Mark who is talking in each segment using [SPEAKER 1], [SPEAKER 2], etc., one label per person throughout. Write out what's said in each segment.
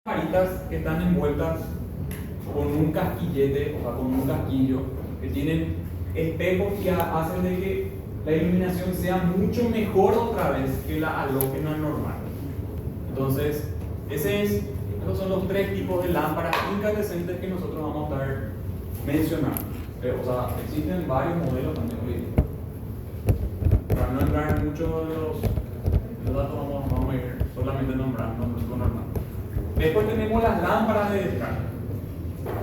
[SPEAKER 1] Varitas que están envueltas con un casquillete, o sea, con un casquillo, que tienen espejos que hacen de que la iluminación sea mucho mejor otra vez que la halógena normal. Entonces, esos son los tres tipos de lámparas incandescentes que nosotros vamos a estar mencionando. O sea, existen varios modelos también hoy día. Para no entrar en muchos de los datos, vamos a ir solamente nombrando lo normal. Después tenemos las lámparas de descarga.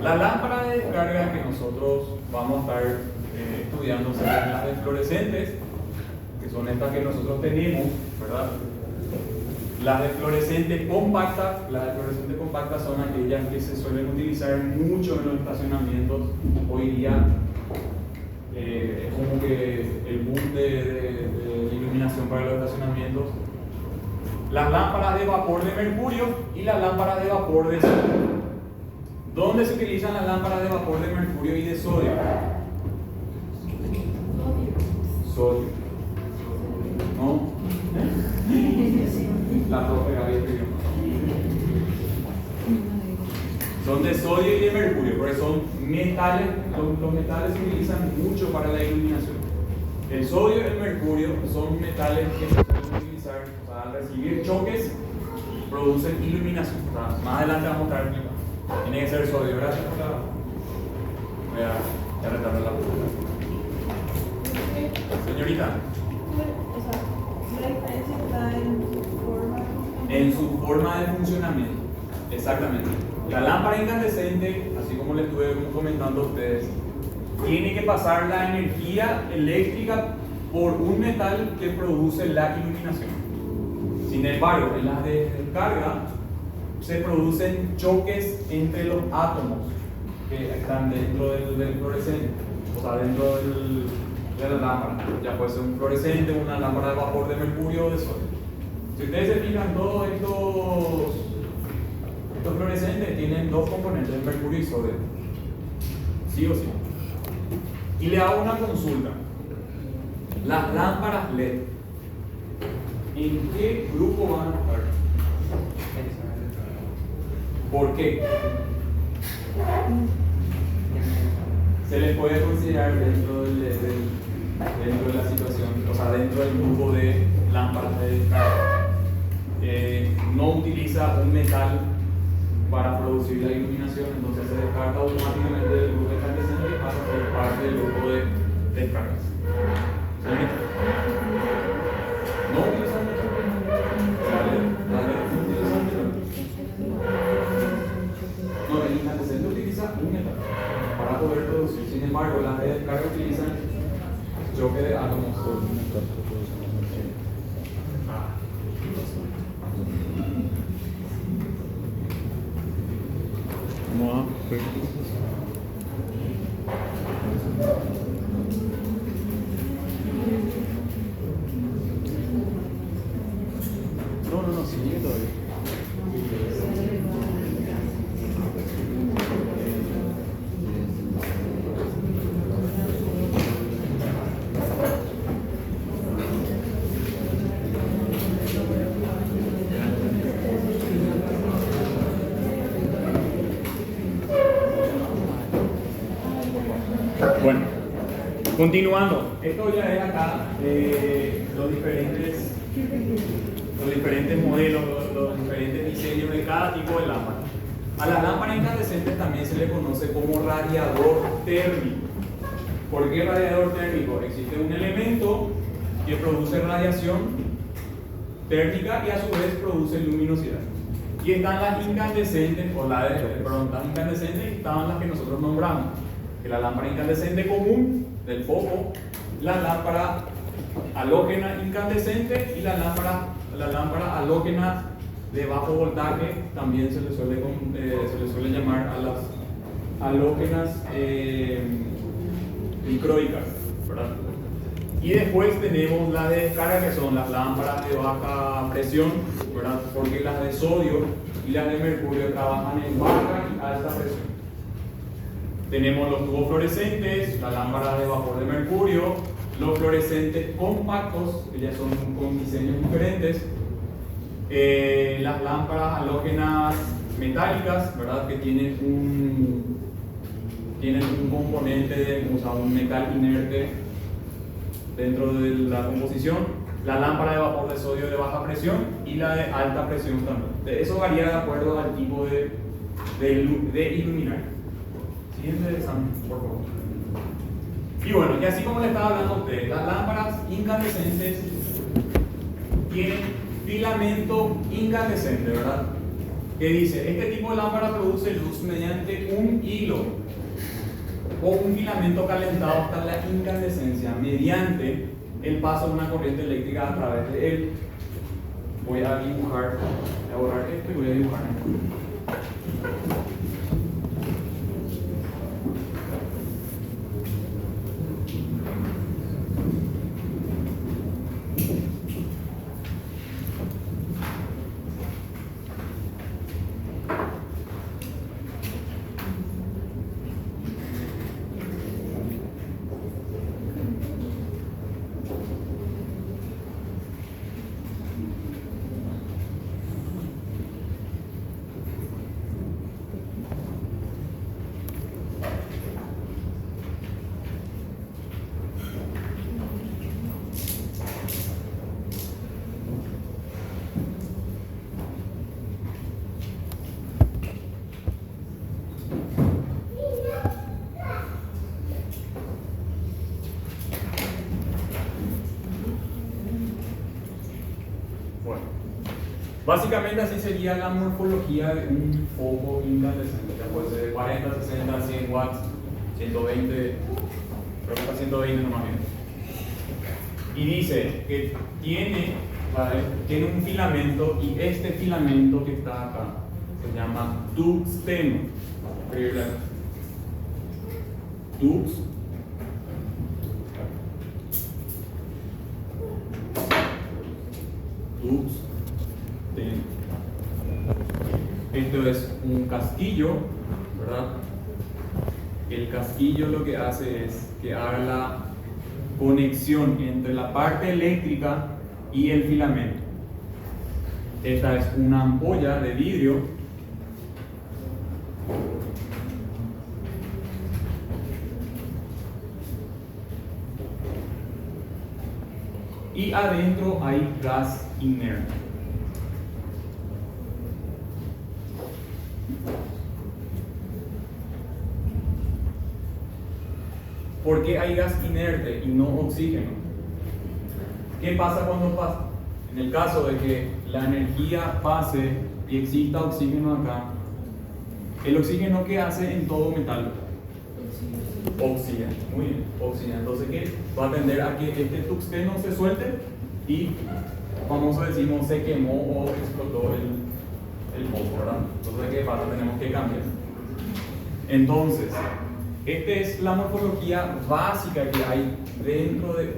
[SPEAKER 1] Las lámparas de descarga que nosotros vamos a estar estudiando son las de fluorescentes, que son estas que nosotros tenemos, ¿verdad? Las de fluorescentes compactas son aquellas que se suelen utilizar mucho en los estacionamientos. Hoy día es como que el boom de iluminación para los estacionamientos. Las lámparas de vapor de mercurio y las lámparas de vapor de sodio. ¿Dónde se utilizan las lámparas de vapor de mercurio y de sodio? Sodio. ¿No? La profe Gaby escribió. Son de sodio y de mercurio, porque son metales. Los metales se utilizan mucho para la iluminación. El sodio y el mercurio son metales que se pueden utilizar, o sea, al recibir choques producen iluminación. O sea, más adelante vamos a estar explicando. Tiene que ser sodio. Gracias por la. Voy a retarle la pregunta. Señorita.
[SPEAKER 2] O sea, la diferencia está
[SPEAKER 1] en su forma de funcionamiento. Exactamente. La lámpara incandescente, así como les estuve comentando a ustedes, tiene que pasar la energía eléctrica por un metal que produce la iluminación. Sin embargo, en las de descarga se producen choques entre los átomos que están dentro del fluorescente, o sea, dentro de la lámpara. Ya puede ser un fluorescente, una lámpara de vapor de mercurio o de sodio. Si ustedes se fijan, todos estos fluorescentes tienen dos componentes, mercurio y sodio. Sí o sí. Y le hago una consulta. Las lámparas LED, ¿en qué grupo van a estar? ¿Por qué? Se les puede considerar dentro de la situación, o sea, dentro del grupo de lámparas de descarga. No utiliza un metal para producir la iluminación, entonces se descarta automáticamente del grupo de incandescente y pasa a ser parte del grupo de descargas. ¿No utilizan metal? No, el incandescente utiliza un metal para poder producir. Sin embargo, las de descarga utilizan choque de átomos. No, sigue todavía. Bueno, continuando, esto ya es acá los diferentes modelos, los diferentes diseños de cada tipo de lámpara. A las lámparas incandescentes también se le conoce como radiador térmico. ¿Por qué radiador térmico? Existe un elemento que produce radiación térmica y a su vez produce luminosidad. Y están las incandescentes, las incandescentes y estaban las que nosotros nombramos. Que la lámpara incandescente común del foco, la lámpara halógena incandescente y la lámpara halógena de bajo voltaje, también se le suele llamar a las halógenas microicas, ¿verdad? Y después tenemos las de descarga, que son las lámparas de baja presión, ¿verdad? Porque las de sodio y las de mercurio trabajan en baja y alta presión. Tenemos los tubos fluorescentes, la lámpara de vapor de mercurio, los fluorescentes compactos, que ya son con diseños diferentes, las lámparas halógenas metálicas, ¿verdad? Que tienen un componente de, o sea, un metal inerte dentro de la composición, la lámpara de vapor de sodio de baja presión y la de alta presión también. Eso varía de acuerdo al tipo de iluminario. Siguiente examen, por favor. Y bueno, y así como le estaba hablando a ustedes, las lámparas incandescentes tienen filamento incandescente, ¿verdad? Que dice, este tipo de lámpara produce luz mediante un hilo o un filamento calentado hasta la incandescencia mediante el paso de una corriente eléctrica a través de él. Voy a dibujar, voy a borrar esto y voy a dibujar. Básicamente así sería la morfología de un foco incandescente, que puede ser de 40, 60, 100 watts, 120, creo que está 120 nomás bien. Y dice que tiene un filamento, y este filamento que está acá se llama tungsteno. Esto es un casquillo, ¿verdad? El casquillo lo que hace es que haga la conexión entre la parte eléctrica y el filamento. Esta es una ampolla de vidrio y adentro hay gas inerte. ¿Por qué hay gas inerte y no oxígeno? ¿Qué pasa cuando pasa? En el caso de que la energía pase y exista oxígeno acá, ¿el oxígeno qué hace en todo metal? Oxida. Muy bien, oxida. Entonces, ¿qué? Va a tender a que este tungsteno se suelte y, famoso decimos, se quemó o explotó el foco, ¿verdad? Entonces, ¿qué pasa? Tenemos que cambiar. Entonces, esta es la morfología básica que hay dentro de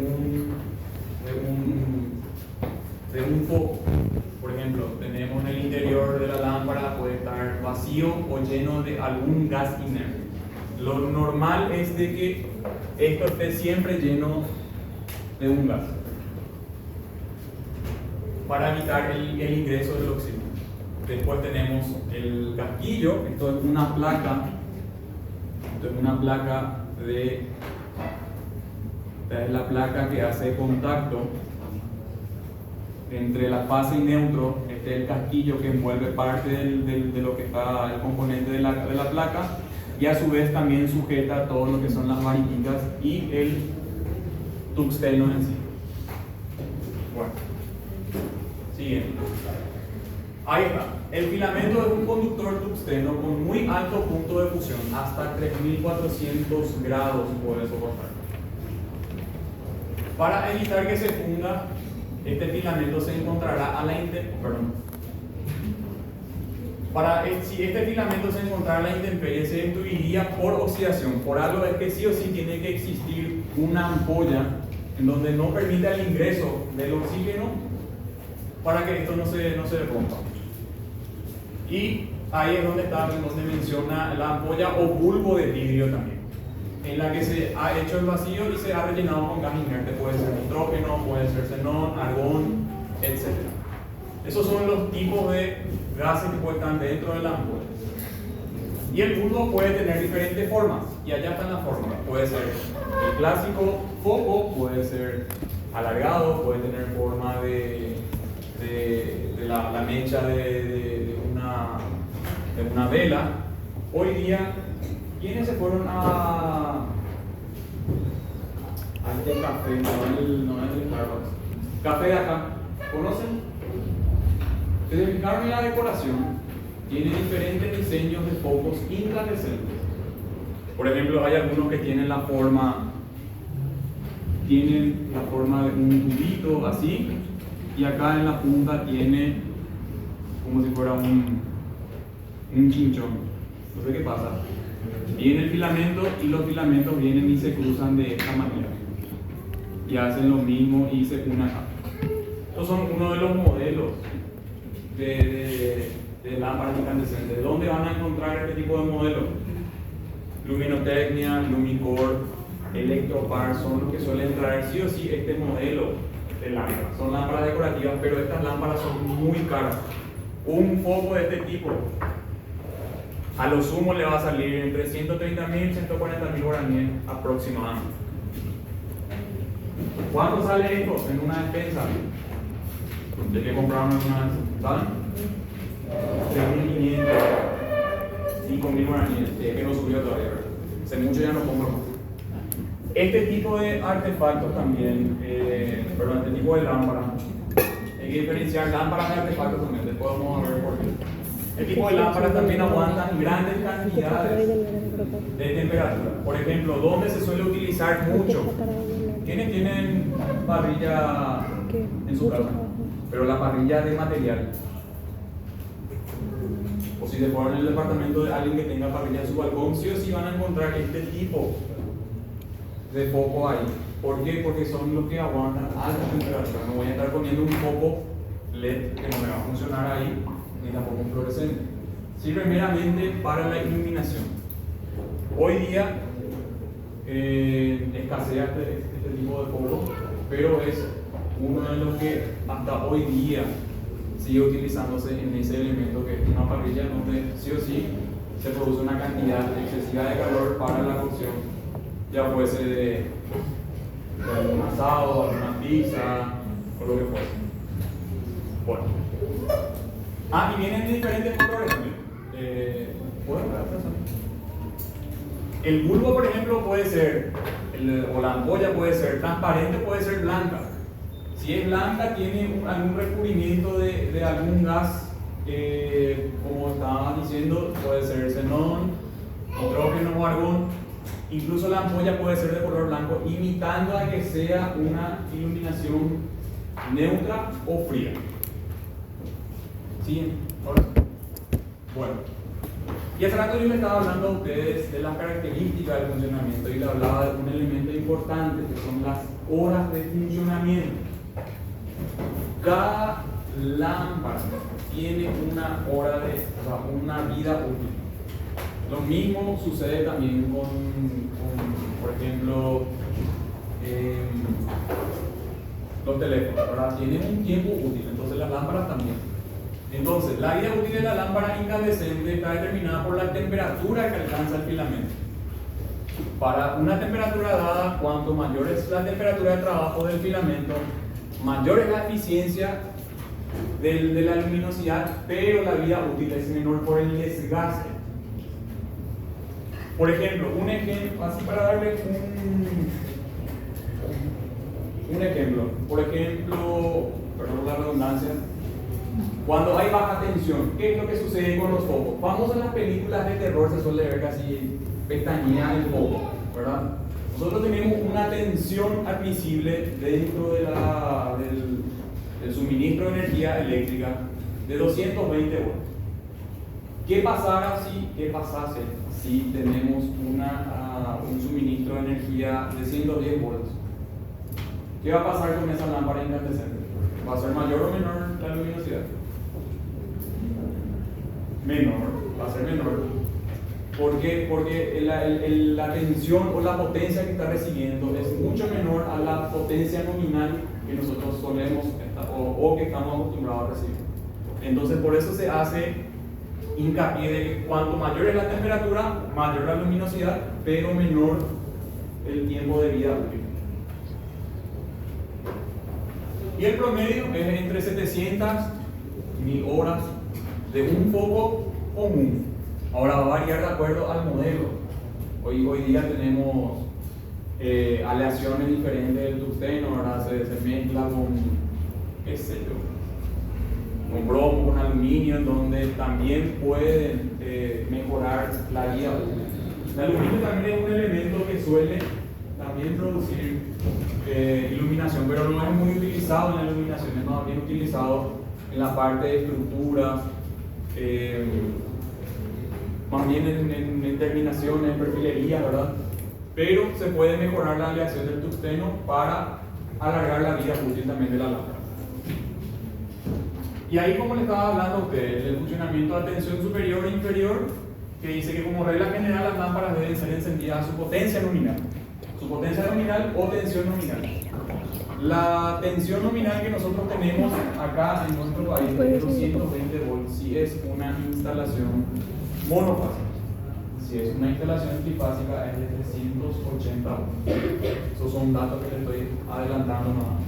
[SPEAKER 1] un foco. Por ejemplo, tenemos en el interior de la lámpara, puede estar vacío o lleno de algún gas inerte. Lo normal es de que esto esté siempre lleno de un gas para evitar el ingreso del oxígeno. Después tenemos el casquillo. Esto es una placa. Esto es una placa esta es la placa que hace contacto entre la fase y neutro. Este es el casquillo que envuelve parte de lo que está el componente de la placa, y a su vez también sujeta todo lo que son las mariquitas y el tungsteno en sí. Bueno, siguiente. Ahí está. El filamento es un conductor tungsteno con muy alto punto de fusión, hasta 3400 grados puede soportar. Para evitar que se funda, este filamento se encontrará a la si este filamento se encontrara a la intemperie, se destruiría por oxidación. Por algo es que sí o sí tiene que existir una ampolla en donde no permita el ingreso del oxígeno para que esto no se rompa. Y ahí es donde menciona la ampolla o bulbo de vidrio también, en la que se ha hecho el vacío y se ha rellenado con gas inerte. Puede ser nitrógeno, puede ser xenón, argón, etc. Esos son los tipos de gases que pueden estar dentro de la ampolla. Y el bulbo puede tener diferentes formas, y allá están las formas. Puede ser el clásico foco, puede ser alargado, puede tener forma de la mecha de una vela. Hoy día, ¿quiénes se fueron a este café? No es el Starbucks. Café de acá, ¿conocen? ¿Se fijaron en la decoración? Tiene diferentes diseños de focos incandescentes. Por ejemplo, hay algunos que tienen la forma de un tubito así, y acá en la punta tiene como si fuera un chinchón. No sé qué pasa. Viene el filamento y los filamentos vienen y se cruzan de esta manera. Y hacen lo mismo y se unen acá. Estos son uno de los modelos de lámparas incandescentes. ¿Dónde van a encontrar este tipo de modelos? Luminotecnia, Lumicore, Electropar son los que suelen traer sí o sí este modelo de lámparas. Son lámparas decorativas, pero estas lámparas son muy caras. Un foco de este tipo a lo sumo le va a salir entre 130.000 y 140.000 guaraníes aproximadamente. ¿Cuánto sale esto en una despensa? ¿De qué compraron alguna vez? ¿Saben? 3.500, 5.000 guaraníes, que no subió todavía. Hace mucho ya no compro más. Este tipo de artefactos también, este tipo de lámparas, hay que diferenciar lámparas de artefactos también, después vamos a ver por qué. Este tipo de lámparas también aguantan grandes cantidades de temperatura. Por ejemplo, ¿dónde se suele utilizar mucho? ¿Quiénes tienen parrilla en su casa? Pero la parrilla de material. O si se fueron en el departamento de alguien que tenga parrilla en su balcón, sí o sí van a encontrar este tipo de foco ahí. ¿Por qué? Porque son los que aguantan alta temperatura. No voy a estar poniendo un foco LED que no me va a funcionar ahí, ni tampoco un fluorescente. Sirve meramente para la iluminación. Hoy día escasea este tipo de foco, pero es uno de los que hasta hoy día sigue utilizándose en ese elemento que es una parrilla donde sí o sí se produce una cantidad excesiva de calor para la cocción, ya fuese de algún asado, alguna pizza o lo que fuese. Bueno. Y vienen de diferentes colores también. El bulbo, por ejemplo, puede ser, o la ampolla puede ser transparente, puede ser blanca. Si es blanca, tiene algún recubrimiento de algún gas, como estaba diciendo, puede ser xenón, nitrógeno o argón. Incluso la ampolla puede ser de color blanco, imitando a que sea una iluminación neutra o fría. ¿Sí? Bueno. Y hace rato yo les estaba hablando a ustedes de las características del funcionamiento y les hablaba de un elemento importante que son las horas de funcionamiento. Cada lámpara tiene una hora una vida útil. Lo mismo sucede también con por ejemplo, los teléfonos, ¿verdad? Tienen un tiempo útil, entonces las lámparas también. Entonces, la vida útil de la lámpara incandescente está determinada por la temperatura que alcanza el filamento. Para una temperatura dada, cuanto mayor es la temperatura de trabajo del filamento, mayor es la eficiencia de la luminosidad, pero la vida útil es menor por el desgaste. Por ejemplo, un ejemplo, así para darle un ejemplo. Por ejemplo, perdón la redundancia, cuando hay baja tensión, ¿qué es lo que sucede con los focos? Vamos a las películas de terror, se suele ver casi pestañear el foco, ¿verdad? Nosotros tenemos una tensión admisible dentro del suministro de energía eléctrica de 220 volts. ¿Qué pasase si tenemos un suministro de energía de 110 volts? ¿Qué va a pasar con esa lámpara incandescente? ¿Va a ser mayor o menor la luminosidad? Menor, va a ser menor. ¿Por qué? Porque la tensión o la potencia que está recibiendo es mucho menor a la potencia nominal que nosotros solemos o que estamos acostumbrados a recibir. Entonces por eso se hace hincapié de que cuanto mayor es la temperatura, mayor la luminosidad, pero menor el tiempo de vida útil. Y el promedio es entre 700 y 1000 horas de un foco común. Ahora va a variar de acuerdo al modelo. Hoy día tenemos aleaciones diferentes del tungsteno, ¿verdad? Se mezcla con, qué sé yo, con bromo, con aluminio, en donde también pueden mejorar la vida útil. El aluminio también es un elemento que suele también producir iluminación, pero no es muy utilizado en la iluminación, es más bien utilizado en la parte de estructuras, más bien en terminaciones, en perfilería, ¿verdad? Pero se puede mejorar la aleación del tungsteno para alargar la vida útil también de la lámpara. Y ahí, como le estaba hablando a usted, el funcionamiento de tensión superior e inferior, que dice que como regla general las lámparas deben ser encendidas a su potencia nominal. Su potencia nominal o tensión nominal. La tensión nominal que nosotros tenemos acá en nuestro país es de 220 volts si es una instalación monofásica. Si es una instalación trifásica es de 380 volts. Esos son datos que le estoy adelantando nomás.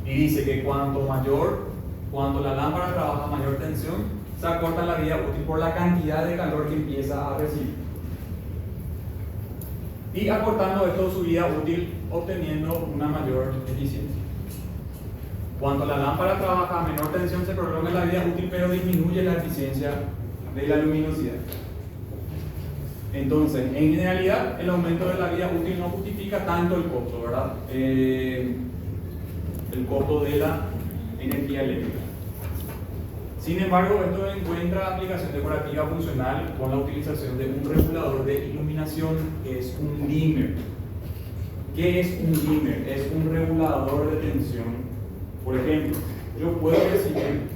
[SPEAKER 1] Y dice que cuanto la lámpara trabaja a mayor tensión, se acorta la vida útil por la cantidad de calor que empieza a recibir. Y acortando esto su vida útil, obteniendo una mayor eficiencia. Cuando la lámpara trabaja a menor tensión, se prolonga la vida útil, pero disminuye la eficiencia de la luminosidad. Entonces, en generalidad, el aumento de la vida útil no justifica tanto el costo, ¿verdad? El costo de la energía eléctrica. Sin embargo, esto encuentra aplicación decorativa funcional con la utilización de un regulador de iluminación que es un dimmer. ¿Qué es un dimmer? Es un regulador de tensión. Por ejemplo, yo puedo recibir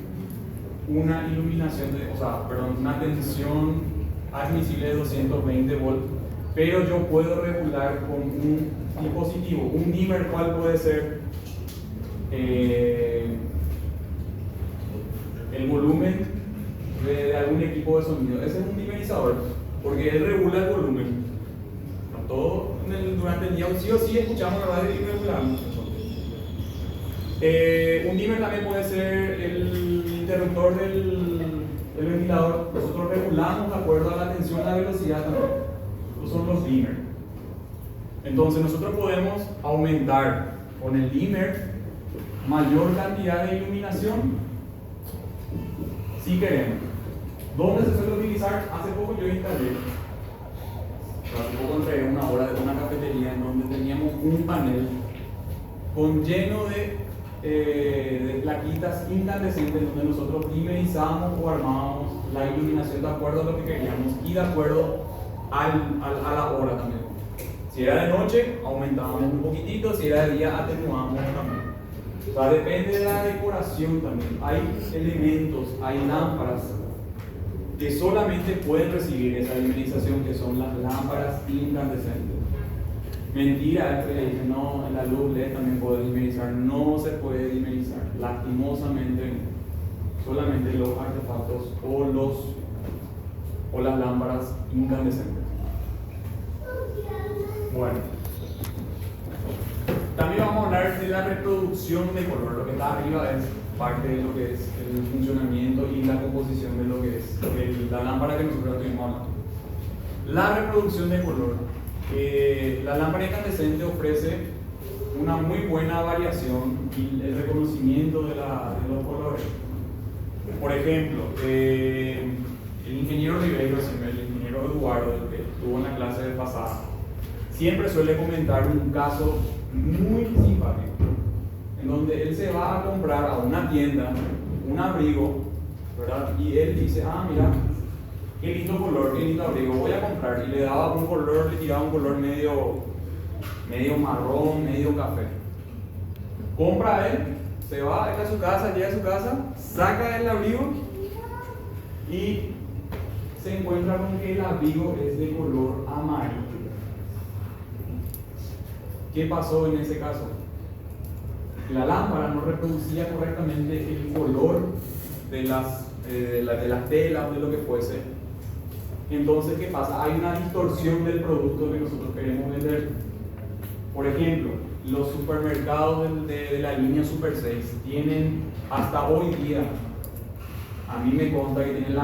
[SPEAKER 1] una iluminación una tensión admisible de 220 volts, pero yo puedo regular con un dispositivo, un dimmer, ¿cuál puede ser? El volumen de algún equipo de sonido. Ese es un dimerizador, porque él regula el volumen. Todo durante el día, sí o sí, escuchamos la radio y regulamos. Un dimmer también puede ser el interruptor del ventilador. Nosotros regulamos de acuerdo a la tensión y la velocidad también. Estos son los dimmer. Entonces nosotros podemos aumentar con el dimmer mayor cantidad de iluminación si queremos. ¿Dónde se suele utilizar? Hace poco yo instalé, hace poco entregué una hora de una cafetería en donde teníamos un panel lleno de plaquitas incandescentes donde nosotros dimerizábamos o armábamos la iluminación de acuerdo a lo que queríamos y de acuerdo a la hora también. Si era de noche, aumentábamos un poquitito, si era de día, atenuábamos también. O sea, depende de la decoración también. Hay elementos, hay lámparas que solamente pueden recibir esa dimerización, que son las lámparas incandescentes. Mentira es que le dicen, no, la luz LED también puede dimerizar. No se puede dimerizar, lastimosamente, solamente los artefactos o las lámparas incandescentes. Bueno, también vamos a hablar de la reproducción de color. Lo que está arriba es parte de lo que es el funcionamiento y la composición de lo que es la lámpara que nosotros estuvimos hablando. La reproducción de color. La lámpara incandescente ofrece una muy buena variación y el reconocimiento de los colores. Por ejemplo, el ingeniero Ribeiro, el ingeniero Eduardo, el que estuvo en la clase de pasada, siempre suele comentar un caso muy simpático, en donde él se va a comprar a una tienda un abrigo, ¿verdad? Y él dice, mira, qué lindo color, qué lindo abrigo, voy a comprar. Y le daba un color, le tiraba un color medio marrón, medio café. Compra él, se va a su casa, llega a su casa, saca el abrigo y se encuentra con que el abrigo es de color amarillo. ¿Qué pasó en ese caso? La lámpara no reproducía correctamente el color de las telas o de lo que fuese. Entonces, ¿qué pasa? Hay una distorsión del producto que nosotros queremos vender. Por ejemplo, los supermercados de la línea Super 6 tienen hasta hoy día, a mí me consta que tienen el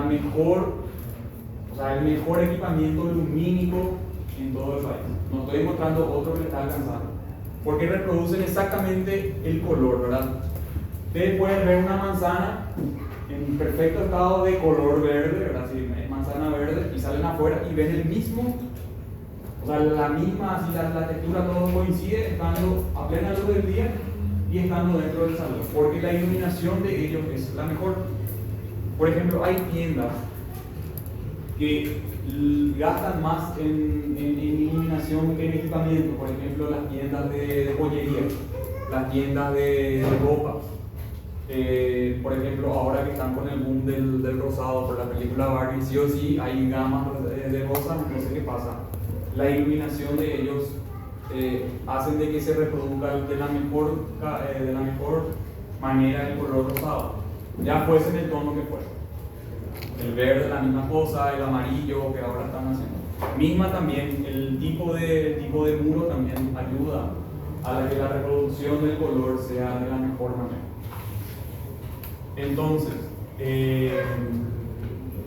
[SPEAKER 1] mejor equipamiento lumínico en todo el país. No estoy mostrando otro que le está alcanzando, porque reproducen exactamente el color, ¿verdad? Ustedes pueden ver una manzana en perfecto estado de color verde, ¿verdad? Si es manzana verde, y salen afuera y ven el mismo, o sea, la misma, así la textura, todo coincide, estando a plena luz del día y estando dentro del salón, porque la iluminación de ellos es la mejor. Por ejemplo, hay tiendas que gastan más en iluminación que en equipamiento. Por ejemplo, las tiendas de joyería, las tiendas de ropa. Por ejemplo, ahora que están con el boom del rosado por la película Barbie, sí o sí hay gamas de rosas. No sé qué pasa. La iluminación de ellos hacen de que se reproduzca de la mejor manera el color rosado, ya fuese en el tono que fuese. El verde la misma cosa, el amarillo que ahora están haciendo. Misma también, el tipo de muro también ayuda a que la reproducción del color sea de la mejor manera. Entonces,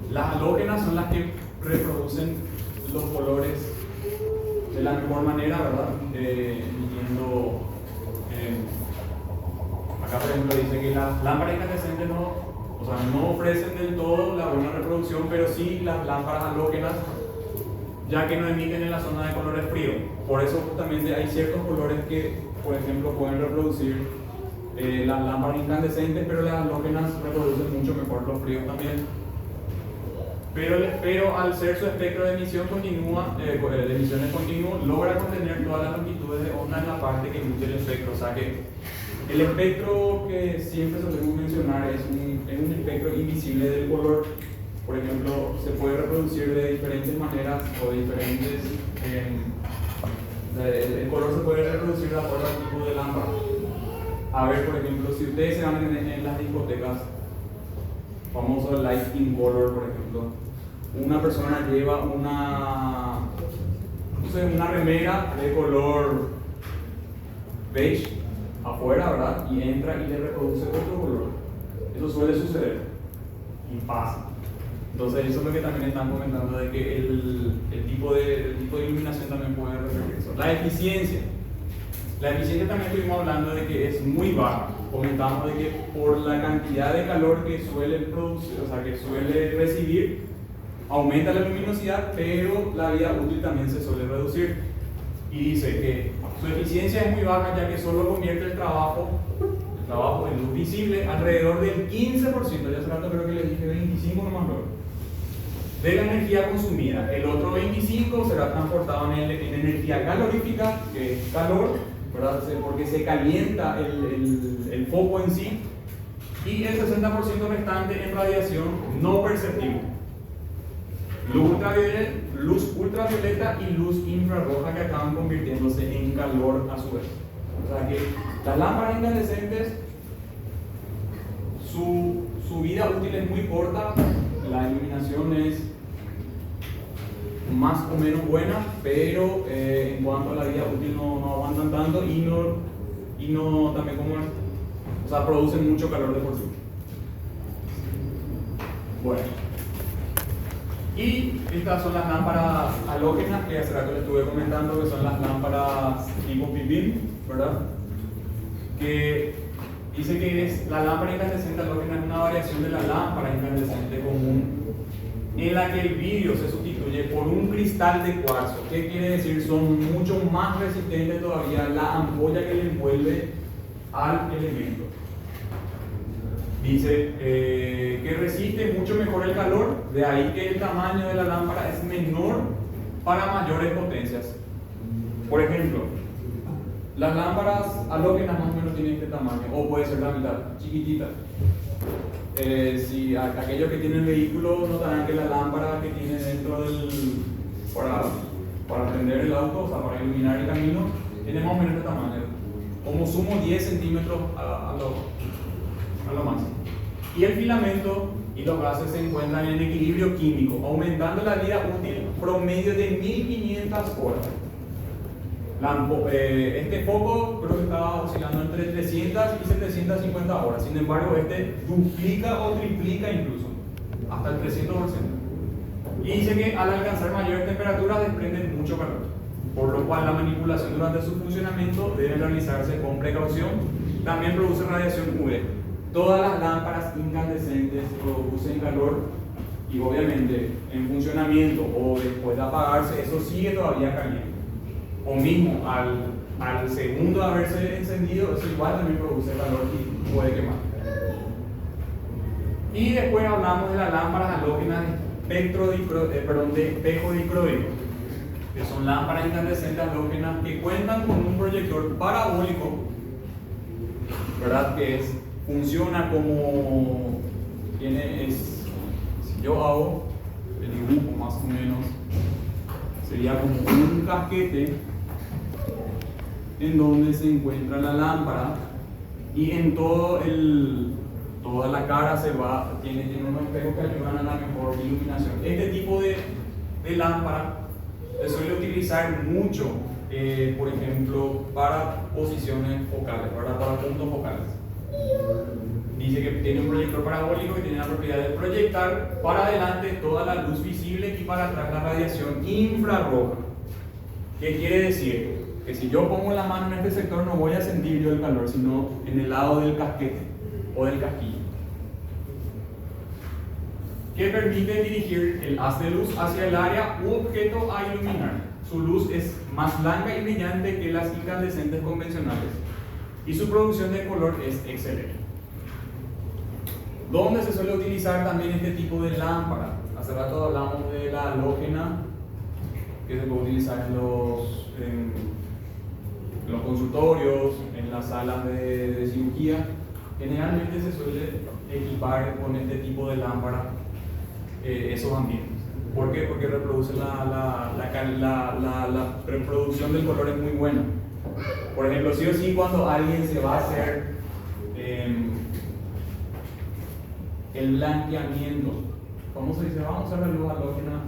[SPEAKER 1] las halógenas son las que reproducen los colores de la mejor manera, ¿verdad? Acá por ejemplo dice que las lámparas incandescentes no ofrecen del todo la buena reproducción, pero sí las lámparas halógenas, ya que no emiten en la zona de colores fríos. Por eso justamente hay ciertos colores que, por ejemplo, pueden reproducir las lámparas incandescentes, pero las halógenas reproducen mucho mejor los fríos también. Pero al ser su espectro de emisión continua, de emisiones continuas, logra contener todas las longitudes de onda en la parte que emite el espectro. O sea que el espectro que siempre solemos mencionar es un espectro invisible del color. Por ejemplo, se puede reproducir de diferentes maneras o diferentes. El color se puede reproducir de acuerdo al tipo de lámpara. A ver, por ejemplo, si ustedes se van en las discotecas, famoso lighting color, por ejemplo, una persona lleva una remera de color beige afuera, ¿verdad? Y entra y le reproduce otro color. Eso suele suceder y pasa. Entonces eso es lo que también están comentando, de que el tipo de iluminación también puede referir eso. La eficiencia también estuvimos hablando de que es muy baja. Comentamos de que por la cantidad de calor que suele producir, o sea, que suele recibir, aumenta la luminosidad, pero la vida útil también se suele reducir. Y dice que su eficiencia es muy baja, ya que solo convierte el trabajo en luz visible alrededor del 15%, ya hace rato creo que les dije 25 nomás luego, de la energía consumida. El otro 25% será transportado en energía calorífica, que es calor, ¿verdad? Porque se calienta el foco en sí, y el 60% restante en radiación no perceptible, luz ultravioleta y luz infrarroja, que acaban convirtiéndose en calor a su vez. O sea que las lámparas incandescentes, su vida útil es muy corta, la iluminación es más o menos buena, pero en cuanto a la vida útil no aguantan tanto y no también producen mucho calor de por sí. Bueno, y estas son las lámparas halógenas que hace rato les estuve comentando, que son las lámparas tipo PIBIM, ¿verdad? Que dice que la lámpara incandescente halógena es una variación de la lámpara incandescente común, en la que el vidrio se sustituye por un cristal de cuarzo. ¿Qué quiere decir? Son mucho más resistentes todavía la ampolla que le envuelve al elemento. Dice que resiste mucho mejor el calor, de ahí que el tamaño de la lámpara es menor para mayores potencias. Por ejemplo, las lámparas halógenas más o menos tienen este tamaño, o puede ser la mitad, chiquitita. Si aquellos que tienen vehículos notarán que la lámpara que tiene dentro para prender el auto, o sea, para iluminar el camino, tiene más o menos este tamaño, como sumo 10 centímetros a lo máximo. Y el filamento y los gases se encuentran en equilibrio químico, aumentando la vida útil promedio de 1500 horas. Este foco creo que estaba oscilando entre 300 y 750 horas. Sin embargo, este duplica o triplica incluso, hasta el 300%. Y dice que al alcanzar mayores temperaturas desprenden mucho calor, por lo cual la manipulación durante su funcionamiento debe realizarse con precaución. También produce radiación UV. Todas las lámparas incandescentes producen calor y obviamente en funcionamiento o después de apagarse eso sigue todavía caliente. O mismo al segundo de haberse encendido, eso igual también produce calor y puede quemar. Y después hablamos de las lámparas halógenas de espejo dicroico, que son lámparas incandescentes halógenas que cuentan con un proyector parabólico, ¿verdad? Funciona como si yo hago el dibujo más o menos, sería como un casquete en donde se encuentra la lámpara y en toda la cara tiene unos espejos que ayudan a la mejor iluminación. Este tipo de lámpara se suele utilizar mucho, por ejemplo, para posiciones focales, para puntos focales. Dice que tiene un proyector parabólico que tiene la propiedad de proyectar para adelante toda la luz visible y para atrás la radiación infrarroja. ¿Qué quiere decir? Que si yo pongo la mano en este sector no voy a sentir yo el calor, sino en el lado del casquete o del casquillo, que permite dirigir el haz de luz hacia el área u objeto a iluminar. Su luz es más blanca y brillante que las incandescentes convencionales y su producción de color es excelente. ¿Dónde se suele utilizar también este tipo de lámpara? Hace rato hablamos de la halógena, que se puede utilizar en los consultorios, en las salas de cirugía. Generalmente se suele equipar con este tipo de lámpara esos ambientes. ¿Por qué? Porque reproduce la reproducción del color es muy buena. Por ejemplo, sí o sí, cuando alguien se va a hacer el blanqueamiento, ¿cómo se dice? Vamos a usar la luz halógena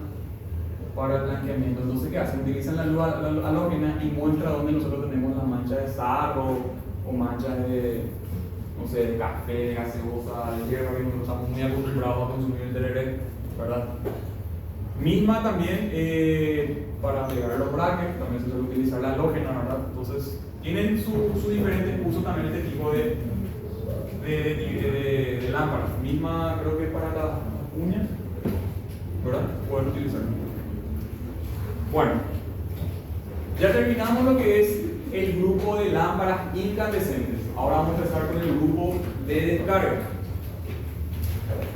[SPEAKER 1] para el blanqueamiento. Entonces, ¿qué hacen? Utilizan la luz halógena y muestra donde nosotros tenemos las manchas de sarro o manchas de, no sé, de café, de gaseosa, de hierba, que no estamos muy acostumbrados a consumir el tereré, ¿verdad? Misma también para pegar los brackets, también se suele utilizar la halógena, ¿verdad? Entonces, tienen su diferente uso también este tipo de lámparas. Misma creo que para las uñas, ¿verdad? Pueden utilizarlo. Bueno, ya terminamos lo que es el grupo de lámparas incandescentes. Ahora vamos a empezar con el grupo de descarga.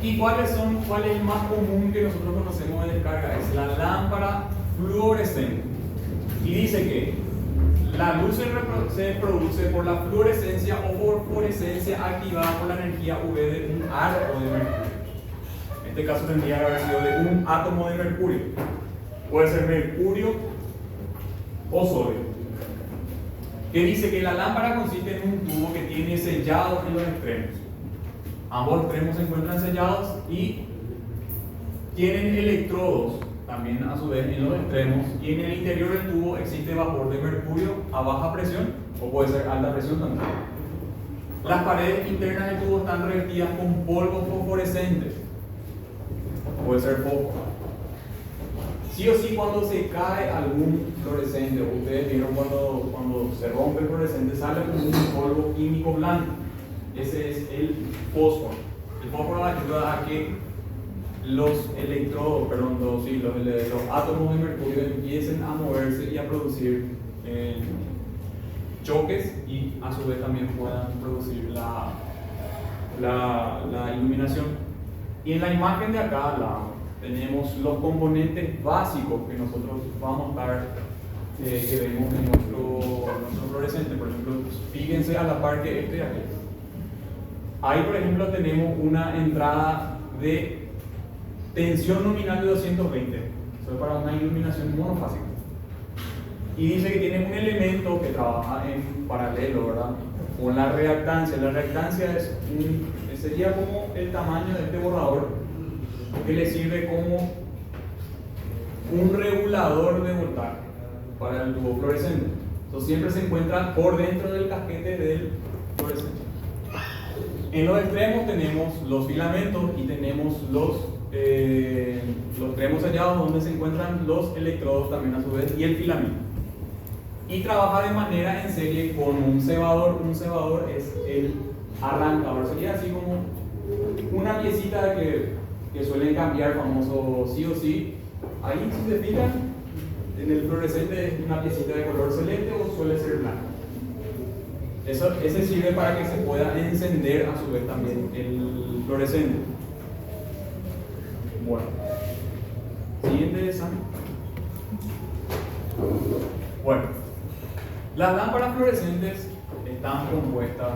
[SPEAKER 1] ¿Y cuál es el más común que nosotros conocemos de descarga? Es la lámpara fluorescente. Y dice que la luz se produce por la fluorescencia o por fluorescencia activada por la energía UV de un átomo de mercurio. En este caso tendría que haber sido de un átomo de mercurio. Puede ser mercurio o sodio. Que dice que la lámpara consiste en un tubo que tiene sellados en los extremos. Ambos extremos se encuentran sellados y tienen electrodos también a su vez en los extremos, y en el interior del tubo existe vapor de mercurio a baja presión o puede ser alta presión también. Las paredes internas del tubo están revestidas con polvo fosforescente, puede ser fósforo. Sí o sí, cuando se cae algún fluorescente, ustedes vieron cuando se rompe el fluorescente sale como un polvo químico blanco. Ese es el fósforo. El fósforo ayuda a que los electrodos, los átomos de mercurio empiecen a moverse y a producir choques y a su vez también puedan producir la iluminación. Y en la imagen de acá al lado tenemos los componentes básicos que nosotros vamos a estar, que vemos en nuestro fluorescente. Por ejemplo, fíjense a la par que este de aquí. Ahí, por ejemplo, tenemos una entrada de tensión nominal de 220. Eso es para una iluminación monofásica. Y dice que tiene un elemento que trabaja en paralelo, ¿verdad? Con la reactancia. La reactancia sería como el tamaño de este borrador, que le sirve como un regulador de voltaje para el tubo fluorescente. Entonces siempre se encuentra por dentro del casquete del fluorescente. En los extremos tenemos los filamentos y tenemos los extremos sellados donde se encuentran los electrodos también a su vez y el filamento. Y trabaja de manera en serie con un cebador. Un cebador es el arrancador, sería así como una piecita que suelen cambiar, famoso sí o sí. Ahí, si se fijan, en el fluorescente es una piecita de color celeste o suele ser blanco. Ese sirve para que se pueda encender a su vez también el fluorescente. Bueno, siguiente examen. Bueno, las lámparas fluorescentes están compuestas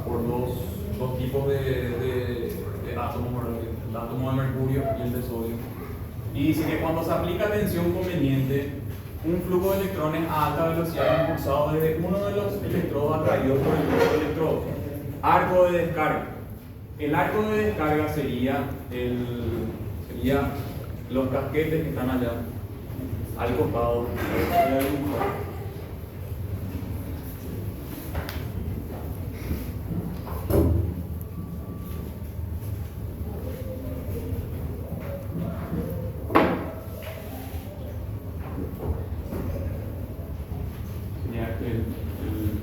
[SPEAKER 1] por dos tipos de átomos, el átomo de mercurio y el de sodio. Y dice que cuando se aplica tensión conveniente, un flujo de electrones a alta velocidad impulsado desde uno de los electrodos atraídos por el otro electrodo. Arco de descarga. El arco de descarga sería los casquetes que están allá al costado.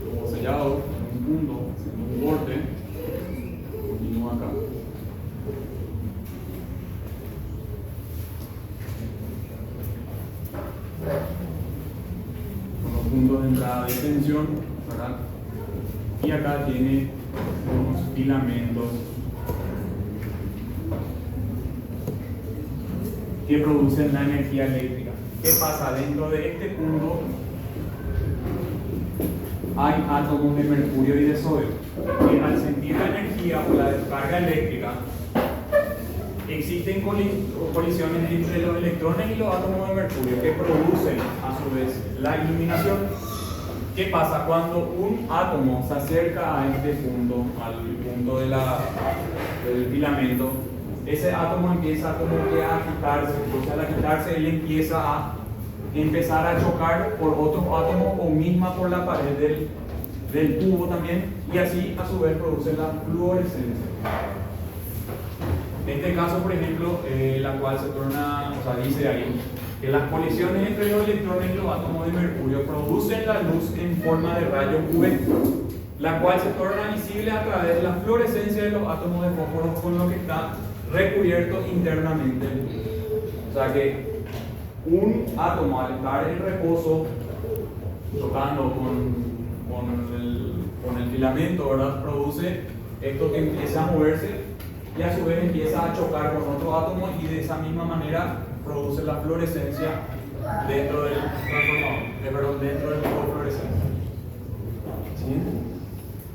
[SPEAKER 1] Como sellado en un punto, en un borde, continúa acá. Con los puntos de entrada de tensión, ¿verdad? Y acá tiene unos filamentos que producen la energía eléctrica. ¿Qué pasa? Dentro de este punto hay átomos de mercurio y de sodio que al sentir la energía o la descarga eléctrica existen colisiones entre los electrones y los átomos de mercurio que producen a su vez la iluminación. ¿Qué pasa? Cuando un átomo se acerca a este punto, al punto del filamento, ese átomo empieza como que a agitarse. Entonces al agitarse él empieza a empezar a chocar por otros átomos o misma por la pared del tubo también, y así a su vez produce la fluorescencia. En este caso, por ejemplo, la cual se torna, o sea, dice ahí que las colisiones entre los electrones y los átomos de mercurio producen la luz en forma de rayo UV, la cual se torna visible a través de la fluorescencia de los átomos de fósforo con lo que está recubierto internamente. O sea que un átomo al estar en reposo, chocando con el filamento, ¿verdad? Produce esto que empieza a moverse y a su vez empieza a chocar con otro átomo y de esa misma manera produce la fluorescencia dentro del transformador, dentro del tubo de fluorescencia. ¿Sí?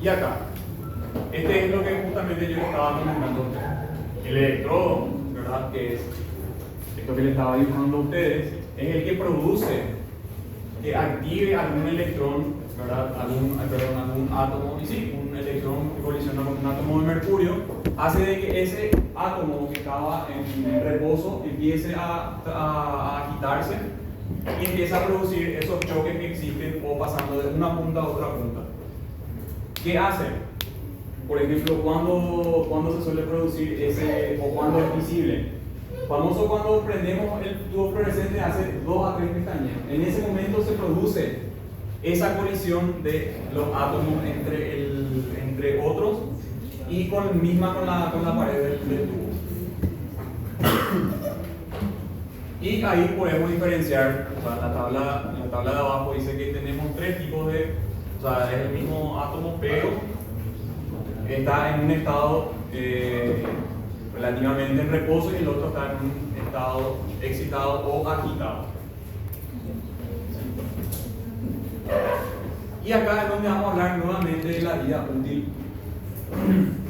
[SPEAKER 1] Y acá, este es lo que justamente yo estaba comentando. El electrodo, ¿verdad? Que es esto que le estaba dibujando a ustedes, es el que produce, que active algún electrón, ¿verdad? Algún átomo, y sí, un electrón que colisiona con un átomo de mercurio, hace de que ese átomo que estaba en reposo empiece a agitarse y empieza a producir esos choques que existen o pasando de una punta a otra punta. ¿Qué hace? Por ejemplo, cuando se suele producir ese, o cuando es visible. Famoso cuando prendemos el tubo fluorescente hace 2 a 3 pestañas. En ese momento se produce esa colisión de los átomos entre otros y con la pared del tubo. Y ahí podemos diferenciar, o sea, la tabla de abajo dice que tenemos 3 tipos de, o sea, es el mismo átomo, pero está en un estado relativamente en reposo y el otro está en un estado excitado o agitado. Y acá es donde vamos a hablar nuevamente de la vida útil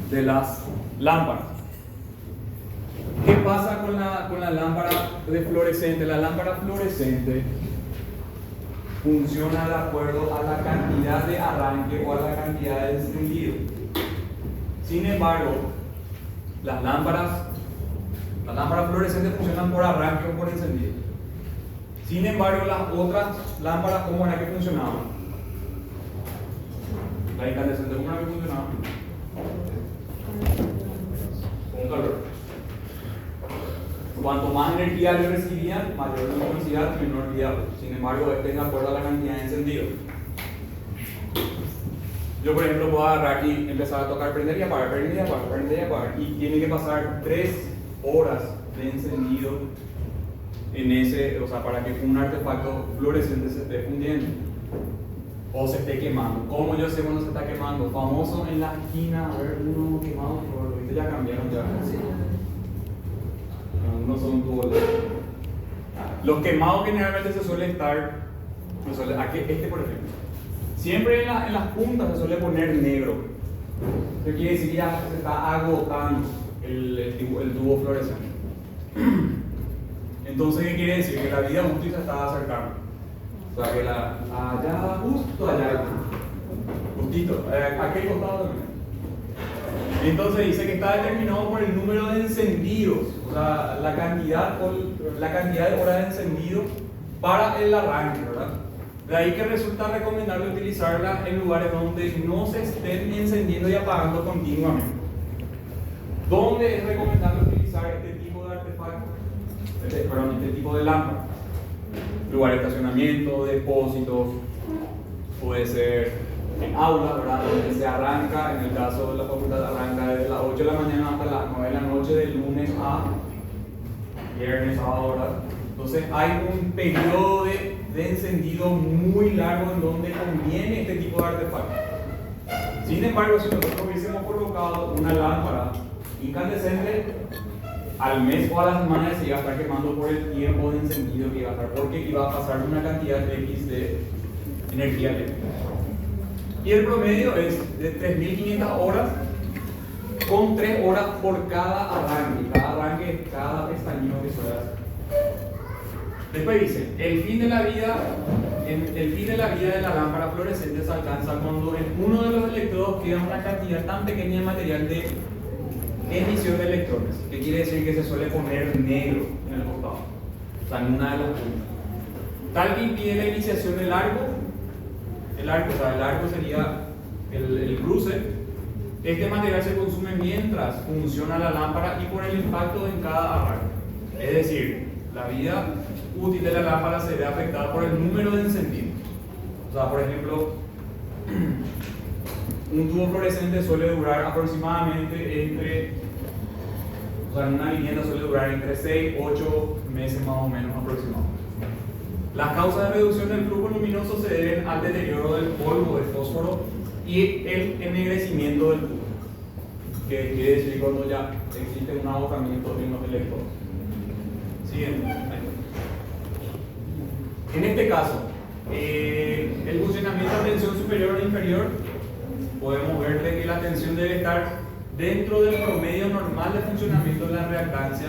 [SPEAKER 1] de las lámparas. ¿Qué pasa con la lámpara de fluorescente? La lámpara fluorescente funciona de acuerdo a la cantidad de arranque o a la cantidad de encendido. Sin embargo, las lámparas fluorescentes funcionan por arranque o por encendido. Sin embargo, las otras lámparas, ¿cómo era que funcionaban? La incandescente, ¿cómo era que funcionaba? Con calor. Cuanto más energía le recibían, mayor luminosidad y menor diálogo. Sin embargo, este es de acuerdo a la cantidad de encendido. Yo, por ejemplo, puedo agarrar y empezar a tocar prender y apagar, prender y apagar, prender y apagar. Y tiene que pasar 3 horas de encendido en ese, o sea, para que un artefacto fluorescente se esté fundiendo o se esté quemando. ¿Cómo yo sé cuando se está quemando? Famoso en la esquina, a ver, uno quemado, ¿viste? Ya cambiaron ya. No son todos los quemados generalmente se suele estar, este por ejemplo, siempre en las puntas se suele poner negro. Eso quiere decir que ya se está agotando el tubo fluorescente. Entonces, ¿qué quiere decir? Que la vida útil se está acercando. O sea, que allá, justo allá, justito, aquel costado también. Entonces dice que está determinado por el número de encendidos, o sea, la cantidad de horas de encendido para el arranque, ¿verdad? De ahí que resulta recomendable utilizarla en lugares donde no se estén encendiendo y apagando continuamente. ¿Dónde es recomendable utilizar este tipo de artefactos? Este tipo de lámpara. Lugar de estacionamiento, depósitos, puede ser en aulas, ¿verdad? Donde se arranca, en el caso de la facultad, arranca desde las 8 de la mañana hasta las 9 de la noche, de lunes a viernes, sábado, ¿verdad? Entonces hay un periodo de encendido muy largo en donde conviene este tipo de artefactos. Sin embargo, si nosotros hubiésemos colocado una lámpara incandescente, al mes o a la semana se iba a estar quemando por el tiempo de encendido que iba a estar, porque iba a pasar una cantidad X de energía eléctrica. Y el promedio es de 3.500 horas con 3 horas por cada arranque. Cada arranque es cada pestañeo que suele hacer. Después dice, el fin de la vida de la lámpara fluorescente se alcanza cuando en uno de los electrodos queda una cantidad tan pequeña de material de emisión de electrones, que quiere decir que se suele poner negro en el costado, o sea, en una de las puntas, tal que impide la iniciación del arco. El arco sería el cruce. Este material se consume mientras funciona la lámpara y por el impacto en cada arranque. Es decir, la vida útil de la lámpara se ve afectada por el número de encendidos. O sea, por ejemplo, un tubo fluorescente suele durar aproximadamente en una vivienda suele durar entre 6 y 8 meses más o menos aproximadamente. Las causas de reducción del flujo luminoso se deben al deterioro del polvo de fósforo y el ennegrecimiento del tubo, que quiere decir cuando ya existe un agotamiento en los electrodos. Siguiente. En este caso, el funcionamiento de tensión superior o inferior, podemos ver que la tensión debe estar dentro del promedio normal de funcionamiento de la reactancia.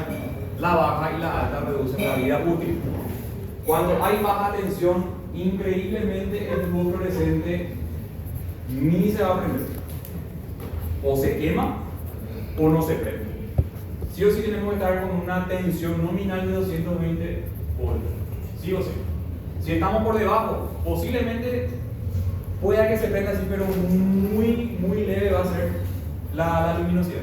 [SPEAKER 1] La baja y la alta reducen la vida útil. Cuando hay baja tensión, increíblemente el tubo fluorescente ni se va a prender. O se quema o no se prende. Sí o sí tenemos que estar con una tensión nominal de 220 voltios. Sí o sí. Si estamos por debajo, posiblemente pueda que se prenda así, pero muy, muy leve va a ser la luminosidad.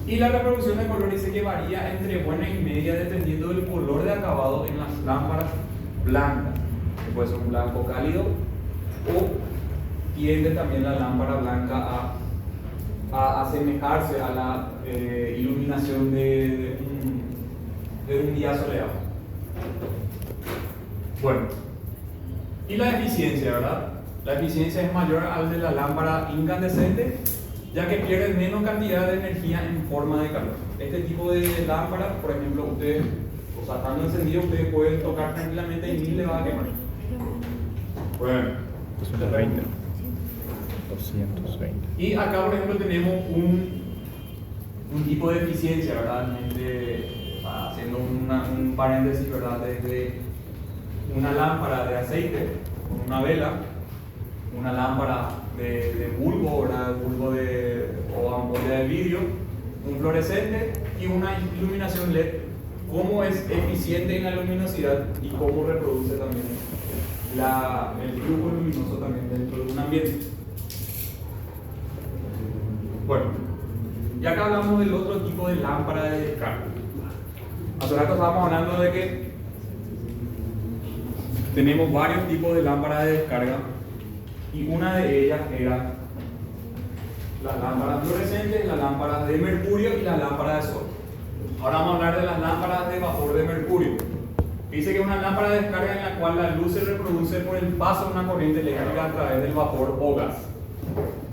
[SPEAKER 1] Y la reproducción de color dice que varía entre buena y media dependiendo del color de acabado en las lámparas blancas, que puede ser un blanco cálido, o tiende también la lámpara blanca a asemejarse a la iluminación de un día soleado. Bueno, y la eficiencia, ¿verdad? La eficiencia es mayor al de la lámpara incandescente, ya que pierde menos cantidad de energía en forma de calor. Este tipo de lámpara, por ejemplo, ustedes, o sea, estando encendido, ustedes pueden tocar tranquilamente y ni le va a quemar. Bueno,
[SPEAKER 3] 220. 220.
[SPEAKER 1] Y acá, por ejemplo, tenemos un tipo de eficiencia, ¿verdad? Haciendo un paréntesis, ¿verdad? Desde una lámpara de aceite con una vela, una lámpara de bulbo, ¿verdad? Bulbo o ampolla de vidrio, un fluorescente y una iluminación LED, cómo es eficiente en la luminosidad y cómo reproduce también el flujo luminoso también dentro de un ambiente. Bueno, y acá hablamos del otro tipo de lámpara de descarga. Hace rato estábamos hablando de que tenemos varios tipos de lámparas de descarga y una de ellas era las lámparas fluorescentes, las lámparas de mercurio y las lámparas de sol. Ahora vamos a hablar de las lámparas de vapor de mercurio. Dice que es una lámpara de descarga en la cual la luz se reproduce por el paso de una corriente eléctrica a través del vapor o gas,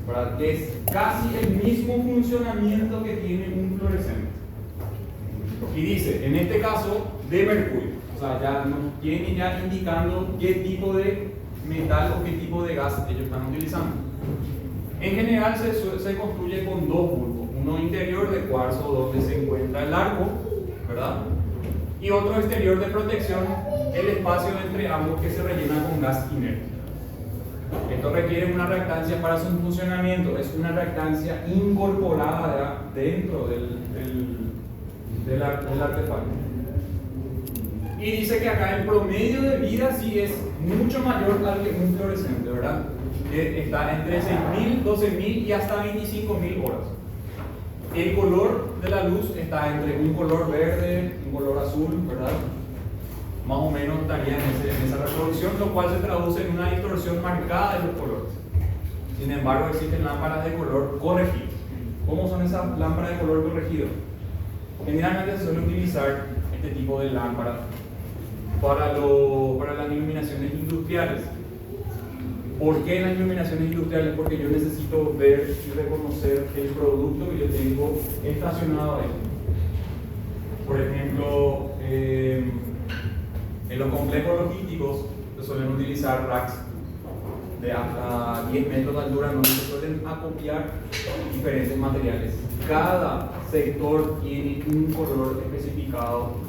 [SPEAKER 1] ¿verdad? Que es casi el mismo funcionamiento que tiene un fluorescente. Y dice, en este caso, de mercurio. O sea, ya nos viene ya indicando qué tipo de metal o qué tipo de gas ellos están utilizando. En general se construye con dos bulbos, uno interior de cuarzo donde se encuentra el arco, ¿verdad? Y otro exterior de protección, el espacio entre ambos que se rellena con gas inerte. Esto requiere una reactancia para su funcionamiento, es una reactancia incorporada dentro del artefacto. Y dice que acá el promedio de vida sí es mucho mayor al que un fluorescente, ¿verdad? Que está entre 6.000, 12.000 y hasta 25.000 horas. El color de la luz está entre un color verde, un color azul, ¿verdad? Más o menos estaría en esa reproducción, lo cual se traduce en una distorsión marcada de los colores. Sin embargo, existen lámparas de color corregido. ¿Cómo son esas lámparas de color corregido? Generalmente se suele utilizar este tipo de lámparas para las iluminaciones industriales. ¿Por qué en las iluminaciones industriales? Porque yo necesito ver y reconocer el producto que yo tengo estacionado ahí. Por ejemplo, en los complejos logísticos se suelen utilizar racks de hasta 10 metros de altura donde se suelen acopiar diferentes materiales. Cada sector tiene un color especificado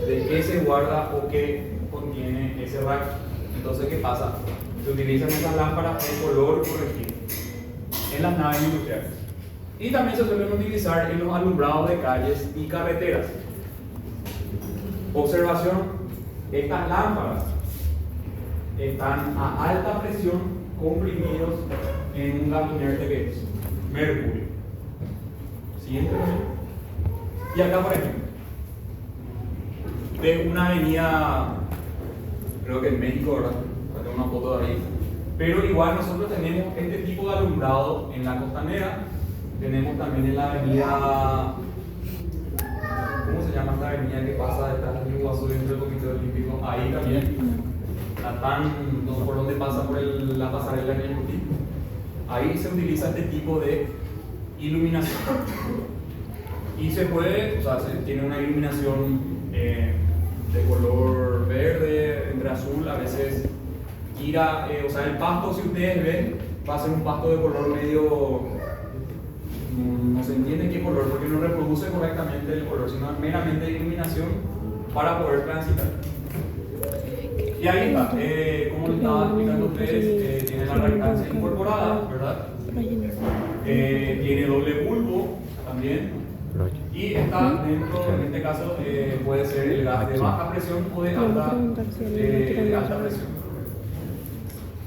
[SPEAKER 1] de qué se guarda o qué contiene ese rack. Entonces, ¿qué pasa? Se utilizan esas lámparas en color corregido en las naves industriales. Y también se suelen utilizar en los alumbrados de calles y carreteras. Observación, estas lámparas están a alta presión comprimidos en un gas inerte que es mercurio. Siguiente. Y acá, por ejemplo, de una avenida, creo que en México, ¿verdad? Tengo una foto de ahí. Pero igual nosotros tenemos este tipo de alumbrado en la costanera. Tenemos también en la avenida, ¿cómo se llama esta avenida que pasa detrás del Iguazú dentro del Comité Olímpico? Ahí también. Por donde pasa por la pasarela en el Muti. Ahí se utiliza este tipo de iluminación. Y se puede, o sea, tiene una iluminación de color verde, entre azul, a veces gira, o sea, el pasto, si ustedes ven, va a ser un pasto de color medio, no se entiende qué color, porque no reproduce correctamente el color, sino meramente iluminación para poder transitar. Y ahí está, como les estaba explicando a ustedes, tiene la reactancia incorporada, ¿verdad? Tiene doble bulbo también. Y está dentro, en este caso, puede ser el gas de baja presión o de alta presión.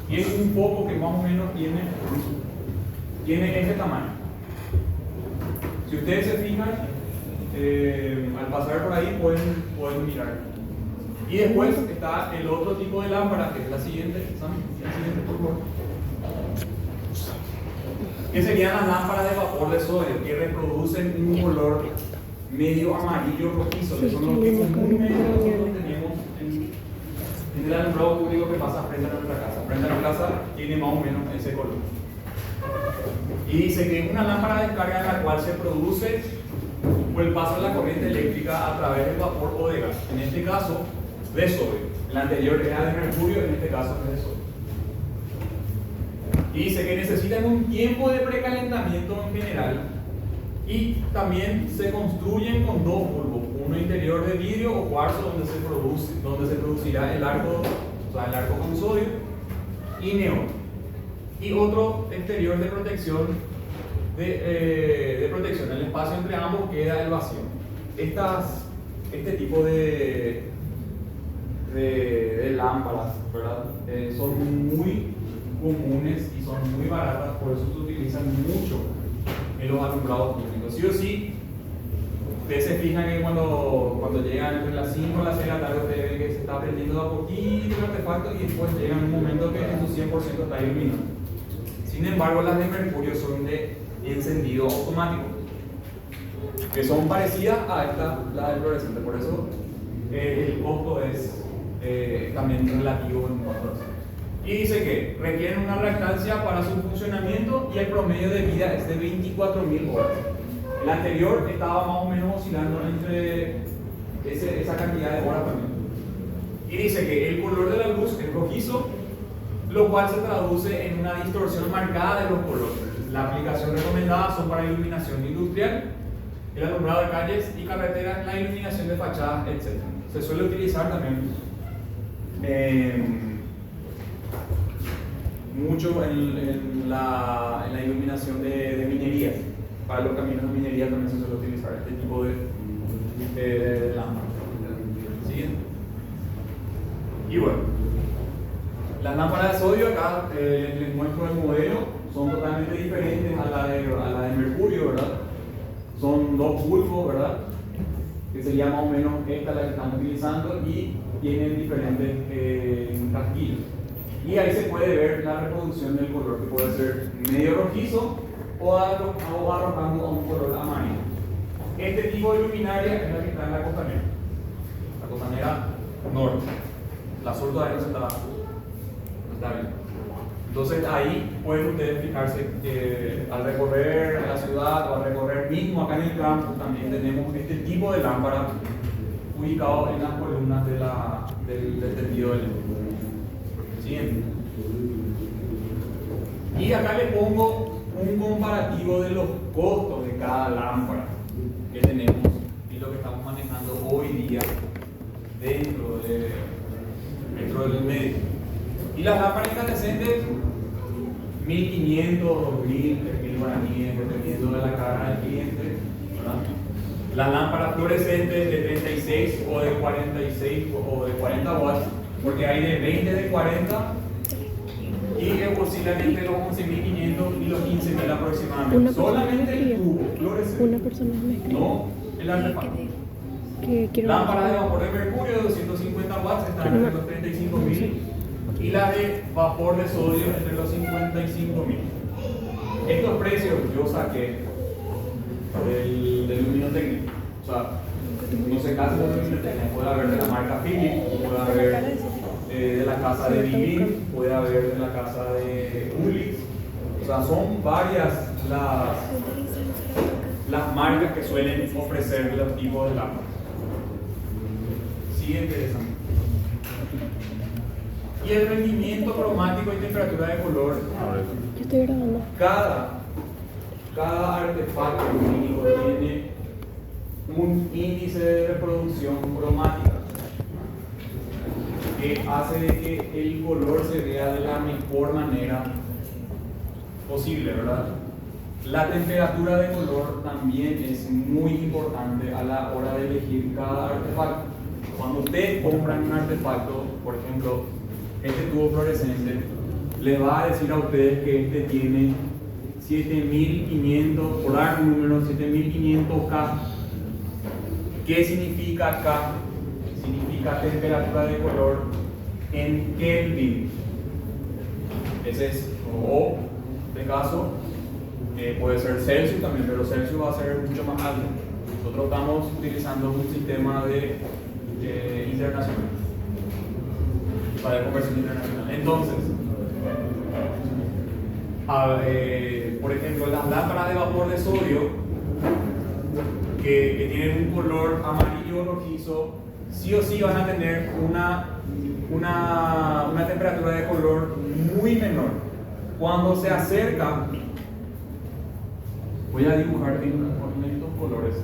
[SPEAKER 1] Y es un foco que más o menos tiene este tamaño. Si ustedes se fijan, al pasar por ahí pueden mirar. Y después está el otro tipo de lámpara, que es la siguiente, por favor. Que serían las lámparas de vapor de sodio, que reproducen un color medio amarillo rojizo, que son los que comúnmente nosotros tenemos en el alumbrado público que pasa frente a nuestra casa. Frente a nuestra casa tiene más o menos ese color. Y dice que es una lámpara de descarga en la cual se produce por el paso de la corriente eléctrica a través del vapor o de gas. En este caso, de sodio. El anterior era de mercurio, en este caso es de sodio. Y dice que necesitan un tiempo de precalentamiento en general y también se construyen con dos bulbos, uno interior de vidrio o cuarzo donde se producirá el arco, o sea, el arco con sodio y neón, y otro exterior de protección de protección. El espacio entre ambos queda el vacío. Este tipo de lámparas, ¿verdad? Son muy comunes y son muy baratas, por eso se utilizan mucho en los alumbrados públicos. Sí o sí, ustedes se fijan que cuando llegan entre las 5 y las 6 de la tarde, ustedes ven que se está prendiendo de a poquito el artefacto y después llega un momento que en su 100% está iluminado. Sin embargo, las de mercurio son de encendido automático, que son parecidas a la del fluorescente, por eso el costo es también relativo en cuanto a eso. Y dice que requieren una reactancia para su funcionamiento y el promedio de vida es de 24.000 horas. El anterior estaba más o menos oscilando entre esa cantidad de horas también. Y dice que el color de la luz es rojizo, lo cual se traduce en una distorsión marcada de los colores. La aplicación recomendada son para iluminación industrial, el alumbrado de calles y carreteras, la iluminación de fachadas, etc. Se suele utilizar también mucho en la iluminación de minerías. Para los caminos de minería también se suele utilizar este tipo de lámparas. ¿Sí? Y bueno, las lámparas de sodio, acá les muestro el modelo, son totalmente diferentes a la de mercurio, ¿verdad? Son dos bulbos, ¿verdad? Que sería más o menos esta la que estamos utilizando y tienen diferentes casquillos. Y ahí se puede ver la reproducción del color, que puede ser medio rojizo o arrojando a un color amarillo. Este tipo de luminaria es la que está en la costanera norte. La sur todavía no está bien. Entonces ahí pueden ustedes fijarse que al recorrer la ciudad o al recorrer mismo acá en el campo también tenemos este tipo de lámpara ubicado en las columnas del tendido del siguiente. Y acá les pongo un comparativo de los costos de cada lámpara que tenemos y lo que estamos manejando hoy día dentro del medio. Y las lámparas incandescentes, 1.500, 2.000, 3.000 guaraníes, dependiendo de la carga del cliente, ¿verdad? Las lámparas fluorescentes de 36 o de 46 o de 40 watts, porque hay de 20, de 40 y oscilan entre los 11.500 y los 15.000 aproximadamente. Solamente el tubo fluorescente,
[SPEAKER 2] una persona me escribió
[SPEAKER 1] no el artefacto.
[SPEAKER 2] que quiero
[SPEAKER 1] Lámparas de vapor de mercurio de 250 watts están entre los 35.000 y las de vapor de sodio entre los 55.000. Estos precios yo saqué del Luminotecnia. O sea, no se casa de Luminotecnia, puede haber de la marca Philips, puede haber de la casa de Vivin, puede haber de la casa de Ulix. O sea, son varias las marcas que suelen ofrecer los tipos de lámparas. Sigue interesante. Y el rendimiento cromático y temperatura de color.
[SPEAKER 2] Yo estoy grabando.
[SPEAKER 1] Cada artefacto lumínico tiene un índice de reproducción cromática que hace de que el color se vea de la mejor manera posible, ¿verdad? La temperatura de color también es muy importante a la hora de elegir cada artefacto. Cuando ustedes compran un artefacto, por ejemplo, este tubo fluorescente, les va a decir a ustedes que este tiene 7500, por dar un número, 7500K. ¿Qué significa K? Significa temperatura de color en Kelvin. Ese es O, de caso, puede ser Celsius también, pero Celsius va a ser mucho más alto. Nosotros estamos utilizando un sistema internacional, para conversión internacional. Entonces, por ejemplo, las lámparas de vapor de sodio que tienen un color amarillo o rojizo, sí o sí van a tener una temperatura de color muy menor. Cuando se acerca, voy a dibujar en estos colores.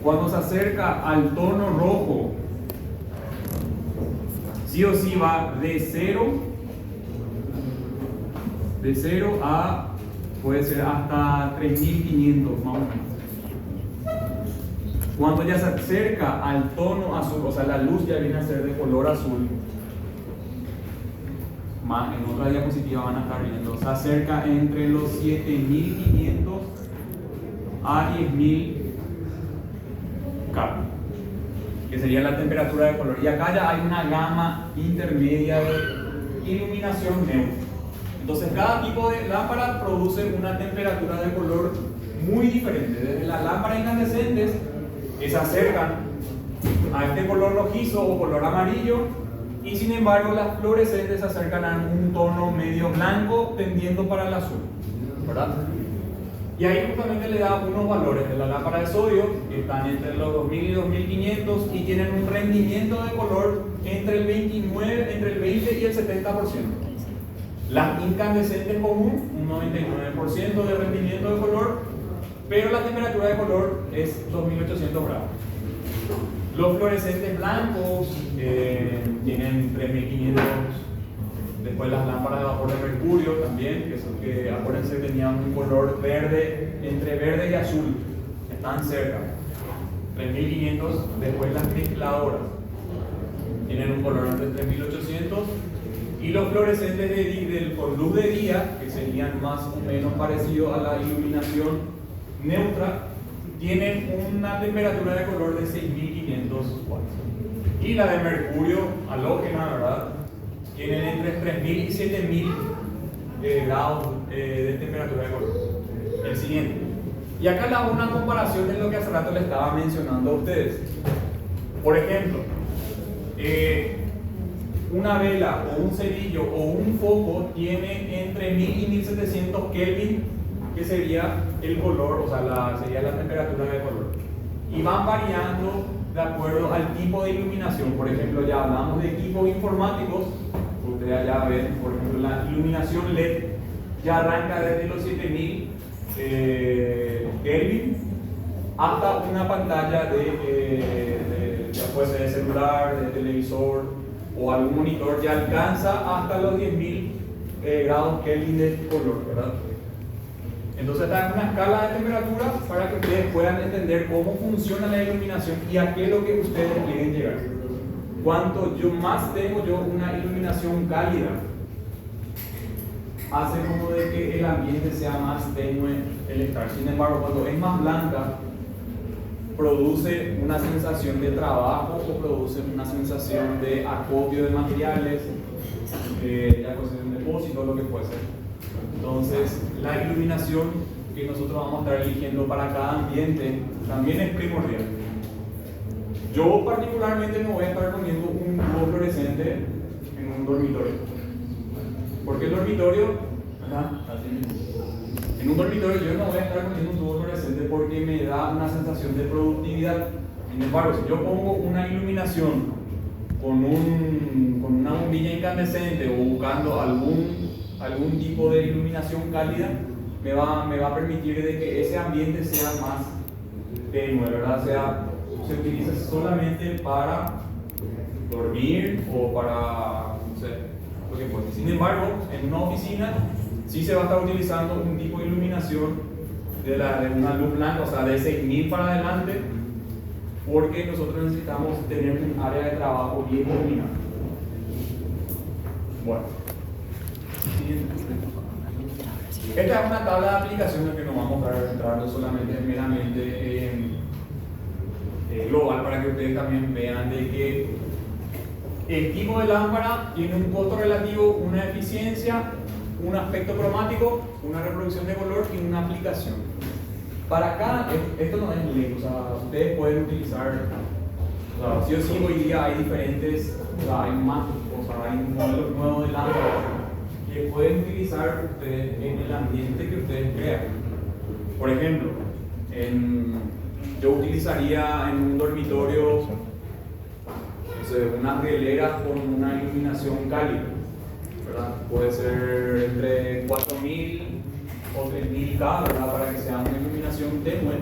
[SPEAKER 1] Cuando se acerca al tono rojo, sí o sí va de 0 a puede ser hasta 3500 más o menos. Cuando ya se acerca al tono azul, o sea, la luz ya viene a ser de color azul, más en otra diapositiva van a estar viendo, se acerca entre los 7500 a 10.000 K, que sería la temperatura de color. Y acá ya hay una gama intermedia de iluminación neutra. Entonces cada tipo de lámpara produce una temperatura de color muy diferente. Desde las lámparas incandescentes, que se acercan a este color rojizo o color amarillo, y sin embargo las fluorescentes se acercan a un tono medio blanco tendiendo para el azul, ¿verdad? Y ahí justamente le da unos valores de la lámpara de sodio que están entre los 2000 y 2500 y tienen un rendimiento de color entre el 20 y el 70%. Las incandescentes común, un 99% de rendimiento de color, pero la temperatura de color es 2800 grados. Los fluorescentes blancos tienen 3500. Después las lámparas de vapor de mercurio también, que son que acuérdense tenían un color verde, entre verde y azul, están cerca, 3500. Después las mezcladoras tienen un color entre 3800. Y los fluorescentes con luz de día, que serían más o menos parecidos a la iluminación neutra, tienen una temperatura de color de 6500 watts. Y la de mercurio halógena, ¿verdad?, tienen entre 3000 y 7000 grados de temperatura de color. El siguiente. Y acá le hago una comparación de lo que hace rato le estaba mencionando a ustedes. Por ejemplo, una vela o un cerillo o un foco tiene entre 1000 y 1700 Kelvin, que sería el color, o sea, sería la temperatura de color. Y van variando de acuerdo al tipo de iluminación. Por ejemplo, ya hablamos de equipos informáticos. Ustedes ya ven, por ejemplo, la iluminación LED ya arranca desde los 7000 Kelvin hasta una pantalla ya puede ser de celular, de televisor o algún monitor, ya alcanza hasta los 10.000 grados Kelvin de color, ¿verdad? Entonces está en una escala de temperatura para que ustedes puedan entender cómo funciona la iluminación y a qué es lo que ustedes quieren llegar. Cuanto yo más tengo una iluminación cálida, hace como de que el ambiente sea más tenue el estar. Sin embargo, cuando es más blanca, produce una sensación de trabajo o produce una sensación de acopio de materiales, ya puede ser un depósito o lo que fuese. Entonces, la iluminación que nosotros vamos a estar eligiendo para cada ambiente también es primordial. Yo particularmente me voy a estar poniendo un tubo fluorescente en un dormitorio. ¿Por qué el dormitorio? En un dormitorio yo no voy a estar poniendo un tubo fluorescente porque me da una sensación de productividad. Sin embargo, si yo pongo una iluminación con una bombilla incandescente o buscando algún tipo de iluminación cálida, me va a permitir de que ese ambiente sea más tenue, ¿verdad? Se utiliza solamente para dormir o para, no sé, lo que fuese. Sin embargo, en una oficina sí se va a estar utilizando un tipo de iluminación de una luz blanca, o sea, de 6000 para adelante, porque nosotros necesitamos tener un área de trabajo bien iluminada. Bueno, esta es una tabla de aplicaciones que nos vamos a estar entrando solamente meramente global para que ustedes también vean de que el tipo de lámpara tiene un costo relativo, una eficiencia, un aspecto cromático, una reproducción de color y una aplicación. Para cada, esto no es ley, o sea, ustedes pueden utilizar, o sea, sí o sí hoy día hay diferentes, o sea, hay más, o sea, hay modelos nuevos de lámparas que pueden utilizar ustedes en el ambiente que ustedes crean. Por ejemplo, yo utilizaría en un dormitorio, no sé, unas rieleras con una iluminación cálida, ¿verdad? Puede ser entre 4000 o 3000K, ¿verdad? Para que sea una iluminación tenue,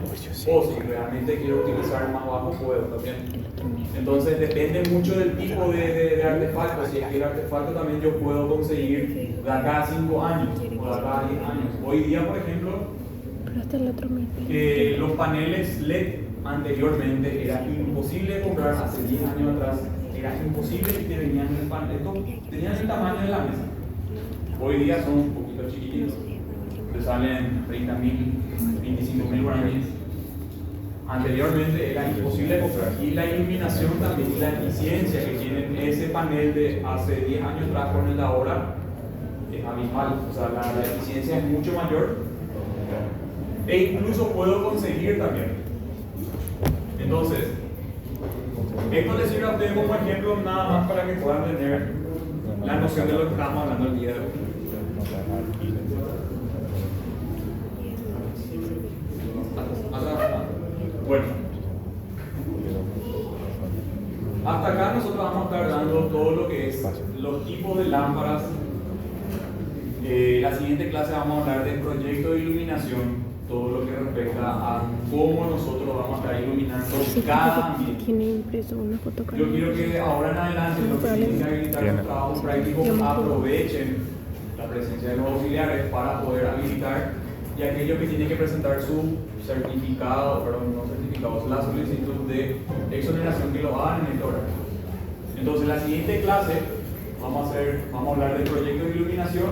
[SPEAKER 1] o si realmente quiero utilizar más bajo, puedo también. Entonces depende mucho del tipo de artefacto. Si es que el artefacto también yo puedo conseguir de acá a 5 años o de acá a 10 años. Hoy día, por ejemplo,
[SPEAKER 2] Pero hasta el otro mes.
[SPEAKER 1] los paneles LED anteriormente era imposible comprar hace 10 años atrás. Era imposible que te venían en el panel. Estos tenían el tamaño de la mesa. Hoy día son un poquito chiquititos. Te salen 30.000, 25.000 guaraníes. Anteriormente era imposible comprar. Y la iluminación también, y la eficiencia que tienen ese panel de hace 10 años atrás con el de ahora es abismal. O sea, la eficiencia es mucho mayor. E incluso puedo conseguir también. Entonces, esto les sirve a ustedes como ejemplo nada más para que puedan tener la noción de lo que estamos hablando el día de hoy. Bueno, hasta acá nosotros vamos a estar dando todo lo que es los tipos de lámparas. La siguiente clase vamos a hablar del proyecto de iluminación, todo lo que respecta a cómo nosotros vamos a estar iluminando cada ambiente.
[SPEAKER 2] Tiene impreso una fotocopia.
[SPEAKER 1] Yo quiero que ahora en adelante los que tienen que habilitar su trabajo práctico aprovechen la presencia de los auxiliares para poder habilitar, y aquellos que tienen que presentar su certificado, perdón, no certificados, la solicitud de exoneración que lo hagan en este horario. Entonces, la siguiente clase vamos a hablar del proyecto de iluminación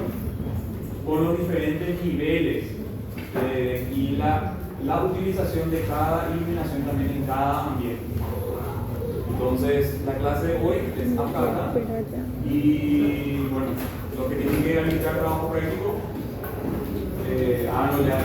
[SPEAKER 1] con los diferentes niveles y la utilización de cada iluminación también en cada ambiente. Entonces, la clase de hoy es hasta acá. Y bueno, los que tienen que habilitar trabajo práctico, háganlo ya.